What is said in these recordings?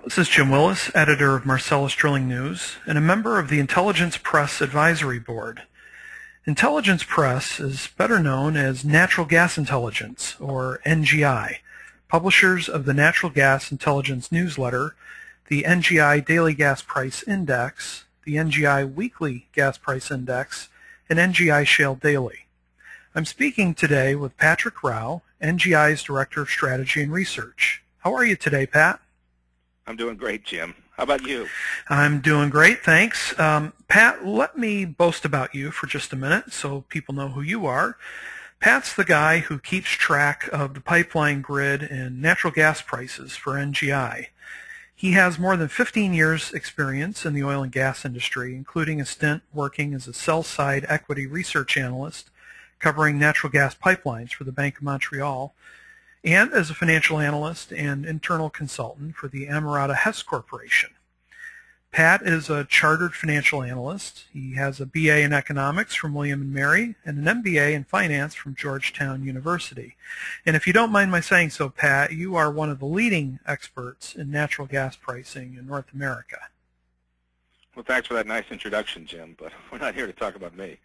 This is Jim Willis, editor of Marcellus Drilling News and a member of the Intelligence Press Advisory Board. Intelligence Press is better known as Natural Gas Intelligence, or NGI, publishers of the Natural Gas Intelligence newsletter, the NGI Daily Gas Price Index, the NGI Weekly Gas Price Index, and NGI Shale Daily. I'm speaking today with Patrick Rao, NGI's Director of Strategy and Research. How are you today, Pat? I'm doing great, Jim. How about you? I'm doing great, thanks. Pat, let me boast about you for just a minute so people know who you are. Pat's the guy who keeps track of the pipeline grid and natural gas prices for NGI. He has more than 15 years' experience in the oil and gas industry, including a stint working as a sell-side equity research analyst covering natural gas pipelines for the Bank of Montreal, and as a financial analyst and internal consultant for the Amerada Hess Corporation. Pat is a chartered financial analyst. He has a BA in economics from William & Mary and an MBA in finance from Georgetown University. And if you don't mind my saying so, Pat, you are one of the leading experts in natural gas pricing in North America. Well, thanks for that nice introduction, Jim, but we're not here to talk about me.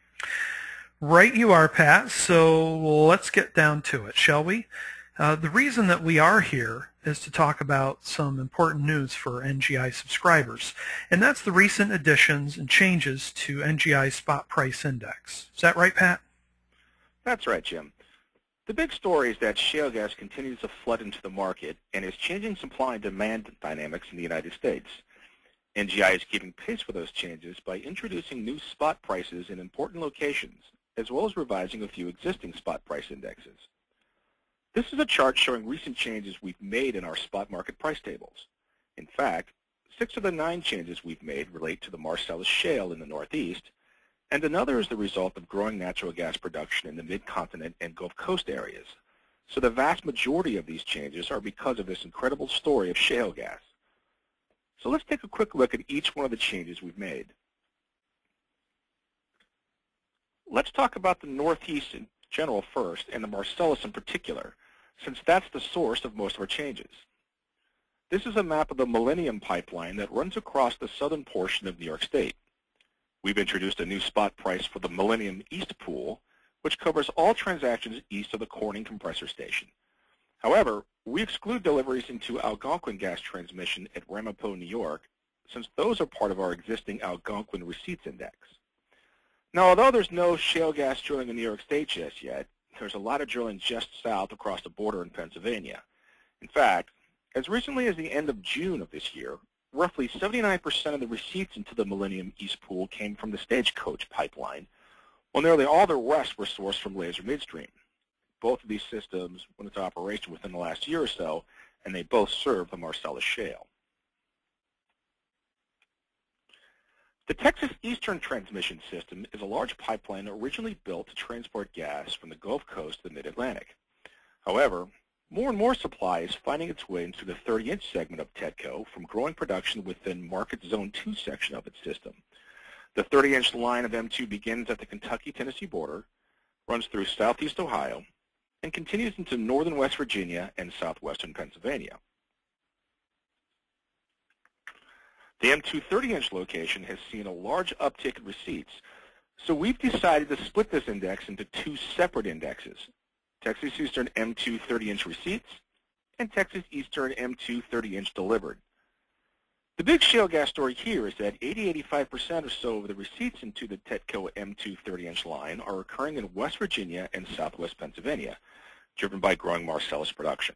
Right you are, Pat, so let's get down to it, shall we? The reason that we are here is to talk about some important news for NGI subscribers, and that's the recent additions and changes to NGI's Spot Price Index. Is that right, Pat? That's right, Jim. The big story is that shale gas continues to flood into the market and is changing supply and demand dynamics in the United States. NGI is keeping pace with those changes by introducing new spot prices in important locations, as well as revising a few existing spot price indexes. This is a chart showing recent changes we've made in our spot market price tables. In fact, 6 of the 9 changes we've made relate to the Marcellus Shale in the Northeast, and another is the result of growing natural gas production in the Mid-Continent and Gulf Coast areas. So the vast majority of these changes are because of this incredible story of shale gas. So let's take a quick look at each one of the changes we've made. Let's talk about the Northeast in general first, and the Marcellus in particular, since that's the source of most of our changes. This is a map of the Millennium Pipeline that runs across the southern portion of New York State. We've introduced a new spot price for the Millennium East Pool, which covers all transactions east of the Corning compressor station. However, we exclude deliveries into Algonquin gas transmission at Ramapo, New York, since those are part of our existing Algonquin Receipts Index. Now, although there's no shale gas drilling in New York State just yet, there's a lot of drilling just south across the border in Pennsylvania. In fact, as recently as the end of June of this year, roughly 79% of the receipts into the Millennium East Pool came from the Stagecoach pipeline, while nearly all the rest were sourced from Laser Midstream. Both of these systems went into operation within the last year or so, and they both serve the Marcellus Shale. The Texas Eastern Transmission System is a large pipeline originally built to transport gas from the Gulf Coast to the Mid-Atlantic. However, more and more supply is finding its way into the 30-inch segment of TETCO from growing production within Market Zone 2 section of its system. The 30-inch line of M2 begins at the Kentucky-Tennessee border, runs through southeast Ohio, and continues into northern West Virginia and southwestern Pennsylvania. The M2 30-inch location has seen a large uptick in receipts, so we've decided to split this index into 2 separate indexes, Texas Eastern M2 30-inch receipts and Texas Eastern M2 30-inch delivered. The big shale gas story here is that 80–85% or so of the receipts into the TETCO M2 30-inch line are occurring in West Virginia and southwest Pennsylvania, driven by growing Marcellus production.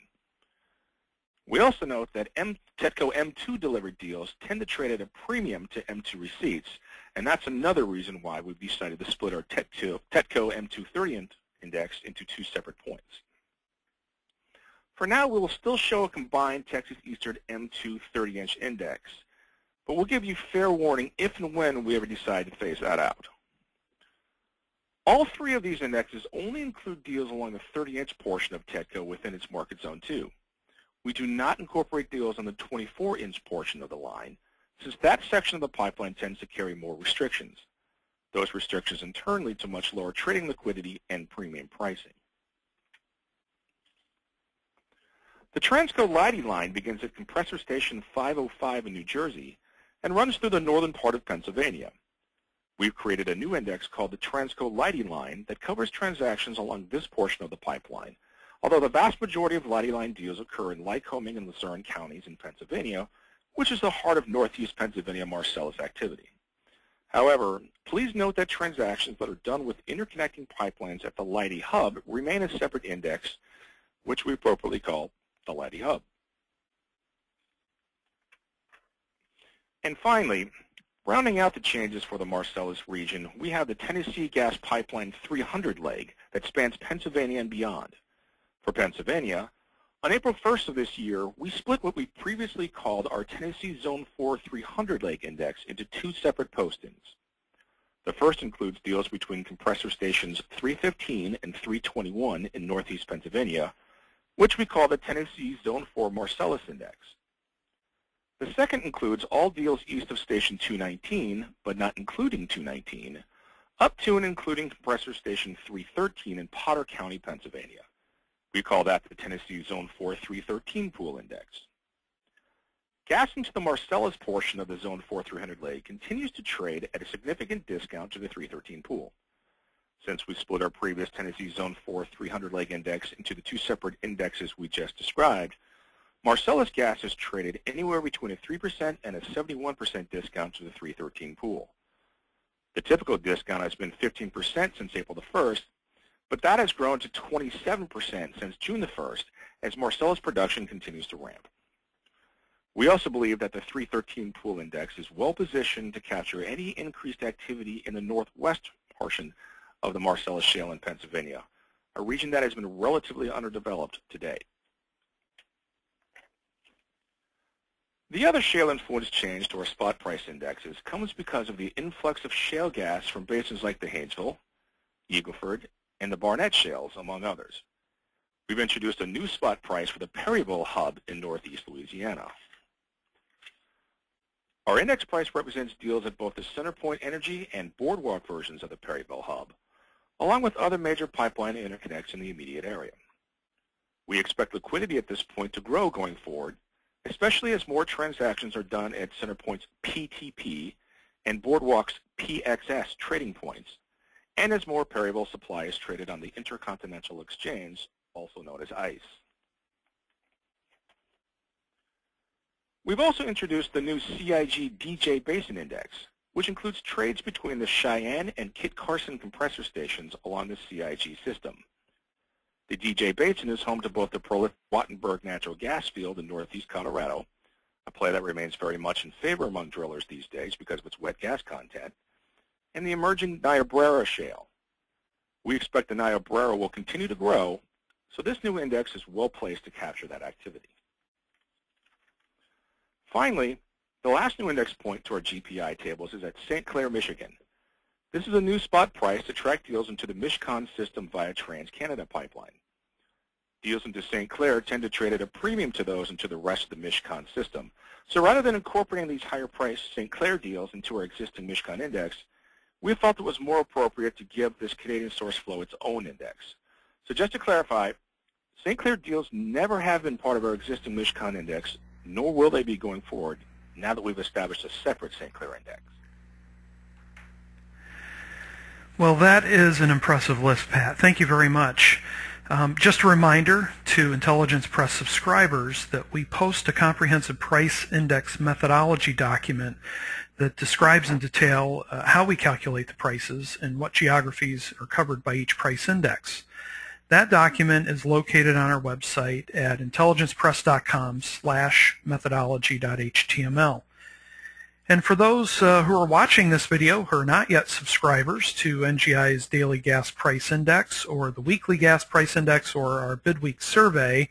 We also note that TETCO M2 delivered deals tend to trade at a premium to M2 receipts, and that's another reason why we've decided to split our TETCO M2 30 index into 2 separate points. For now, we will still show a combined Texas Eastern M2 30-inch index, but we'll give you fair warning if and when we ever decide to phase that out. All 3 of these indexes only include deals along the 30-inch portion of TETCO within its Market Zone 2. We do not incorporate deals on the 24-inch portion of the line, since that section of the pipeline tends to carry more restrictions. Those restrictions in turn lead to much lower trading liquidity and premium pricing. The Transco Leidy line begins at Compressor Station 505 in New Jersey and runs through the northern part of Pennsylvania. We've created a new index called the Transco Leidy line that covers transactions along this portion of the pipeline, although the vast majority of Leidy line deals occur in Lycoming and Luzerne counties in Pennsylvania, which is the heart of northeast Pennsylvania Marcellus activity. However, please note that transactions that are done with interconnecting pipelines at the Leidy hub remain a separate index, which we appropriately call the Leidy hub. And finally, rounding out the changes for the Marcellus region, we have the Tennessee Gas Pipeline 300 leg that spans Pennsylvania and beyond. For Pennsylvania, on April 1st of this year, we split what we previously called our Tennessee Zone 4 300 leg index into two separate postings. The first includes deals between compressor stations 315 and 321 in northeast Pennsylvania, which we call the Tennessee Zone 4 Marcellus Index. The second includes all deals east of Station 219, but not including 219, up to and including compressor station 313 in Potter County, Pennsylvania. We call that the Tennessee Zone 4 313 Pool Index. Gas into the Marcellus portion of the Zone 4 300 leg continues to trade at a significant discount to the 313 pool. Since we split our previous Tennessee Zone 4 300 leg index into the two separate indexes we just described, Marcellus gas is traded anywhere between a 3% and a 71% discount to the 313 pool. The typical discount has been 15% since April the 1st, but that has grown to 27% since June the 1st as Marcellus production continues to ramp. We also believe that the 313 pool index is well positioned to capture any increased activity in the northwest portion of the Marcellus Shale in Pennsylvania, a region that has been relatively underdeveloped to date. The other shale-influenced change to our spot price indexes comes because of the influx of shale gas from basins like the Haynesville, Eagle Ford, and the Barnett shales, among others. We've introduced a new spot price for the Perryville hub in northeast Louisiana. Our index price represents deals at both the CenterPoint Energy and Boardwalk versions of the Perryville hub, along with other major pipeline interconnects in the immediate area. We expect liquidity at this point to grow going forward, especially as more transactions are done at CenterPoint's PTP and Boardwalk's PXS trading points, and as more Perryville supply is traded on the Intercontinental Exchange, also known as ICE. We've also introduced the new CIG DJ Basin Index, which includes trades between the Cheyenne and Kit Carson compressor stations along the CIG system. The DJ Basin is home to both the prolific Wattenberg natural gas field in northeast Colorado, a play that remains very much in favor among drillers these days because of its wet gas content, and the emerging Niobrara shale. We expect the Niobrara will continue to grow, so this new index is well placed to capture that activity. Finally, the last new index point to our GPI tables is at St. Clair, Michigan. This is a new spot price to track deals into the MishCon system via TransCanada pipeline. Deals into St. Clair tend to trade at a premium to those into the rest of the MishCon system. So rather than incorporating these higher priced St. Clair deals into our existing MishCon index, we felt it was more appropriate to give this Canadian source flow its own index. So just to clarify, St. Clair deals never have been part of our existing MishCon index, nor will they be going forward now that we've established a separate St. Clair index. Well, that is an impressive list, Pat. Thank you very much. Just a reminder to Intelligence Press subscribers that we post a comprehensive price index methodology document that describes in detail how we calculate the prices and what geographies are covered by each price index. That document is located on our website at intelligencepress.com/methodology.html. And for those who are watching this video who are not yet subscribers to NGI's Daily Gas Price Index or the Weekly Gas Price Index or our Bidweek survey,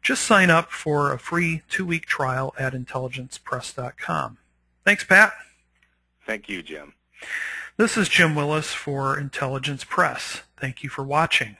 just sign up for a free 2-week trial at intelligencepress.com. Thanks, Pat. Thank you, Jim. This is Jim Willis for Intelligence Press. Thank you for watching.